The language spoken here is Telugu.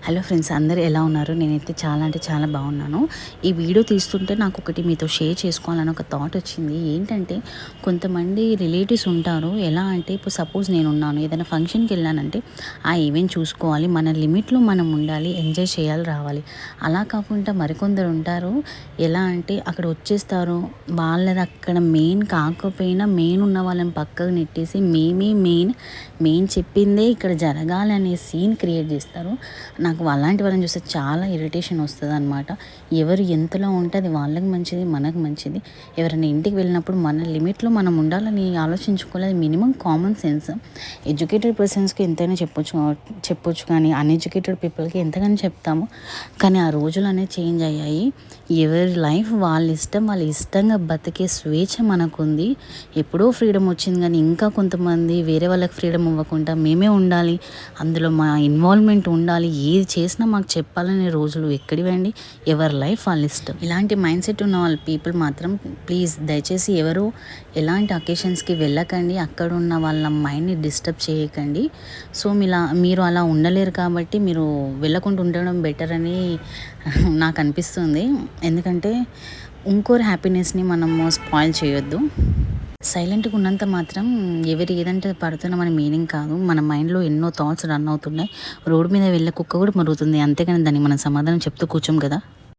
హలో ఫ్రెండ్స్, అందరూ ఎలా ఉన్నారు? నేనైతే చాలా అంటే చాలా బాగున్నాను. ఈ వీడియో తీస్తుంటే నాకు ఒకటి మీతో షేర్ చేసుకోవాలని ఒక థాట్ వచ్చింది. ఏంటంటే కొంతమంది రిలేటివ్స్ ఉంటారు. ఎలా అంటే ఇప్పుడు సపోజ్ నేనున్నాను, ఏదైనా ఫంక్షన్కి వెళ్ళానంటే ఆ ఈవెంట్ చూసుకోవాలి, మన లిమిట్లో మనం ఉండాలి, ఎంజాయ్ చేయాలి, రావాలి. అలా కాకుండా మరికొందరు ఉంటారు. ఎలా అంటే అక్కడ వచ్చేస్తారు, వాళ్ళది అక్కడ మెయిన్ కాకపోయినా మెయిన్ ఉన్న వాళ్ళని పక్కకు నెట్టేసి మేమే మెయిన్ చెప్పిందే ఇక్కడ జరగాలి అనే సీన్ క్రియేట్ చేస్తారు. నాకు అలాంటి వాళ్ళని చూస్తే చాలా ఇరిటేషన్ వస్తుంది అనమాట. ఎవరు ఎంతలో ఉంటే అది వాళ్ళకి మంచిది, మనకు మంచిది. ఎవరైనా ఇంటికి వెళ్ళినప్పుడు మన లిమిట్లో మనం ఉండాలని ఆలోచించుకోవాలి. అది మినిమం కామన్ సెన్స్. ఎడ్యుకేటెడ్ పర్సన్స్కి ఎంతైనా చెప్పొచ్చు కానీ అన్ఎడ్యుకేటెడ్ పీపుల్కి ఎంతగానో చెప్తాము. కానీ ఆ రోజులు అనేవి చేంజ్ అయ్యాయి. ఎవరి లైఫ్ వాళ్ళ ఇష్టం, వాళ్ళు ఇష్టంగా బతికే స్వేచ్ఛ మనకుంది. ఎప్పుడో ఫ్రీడమ్ వచ్చింది, కానీ ఇంకా కొంతమంది వేరే వాళ్ళకి ఫ్రీడమ్ ఇవ్వకుండా మేమే ఉండాలి, అందులో మా ఇన్వాల్వ్మెంట్ ఉండాలి, ఏది చేసినా మాకు చెప్పాలనే రోజులు ఎక్కడివండి. ఎవరి లైఫ్ వాళ్ళ ఇష్టం. ఇలాంటి మైండ్ సెట్ ఉన్న వాళ్ళ పీపుల్ మాత్రం ప్లీజ్ దయచేసి ఎవరు ఎలాంటి అకేషన్స్కి వెళ్ళకండి. అక్కడ ఉన్న వాళ్ళ మైండ్ని డిస్టర్బ్ చేయకండి. సో మీరు అలా ఉండలేరు కాబట్టి మీరు వెళ్ళకుండా ఉండడం బెటర్ అని నాకు అనిపిస్తుంది. ఎందుకంటే ఇంకోరి హ్యాపీనెస్ని మనము స్పాయిల్ చేయొద్దు. సైలెంట్గా ఉన్నంత మాత్రం ఎవరు ఏదంటే పడుతున్నామని మీనింగ్ కాదు. మన మైండ్లో ఎన్నో థాట్స్ రన్ అవుతున్నాయి. రోడ్డు మీద వెళ్ళే కుక్క కూడా మరుగుతుంది, అంతేగాని దానికి మనం సమాధానం చెప్తూ కూర్చోం కదా.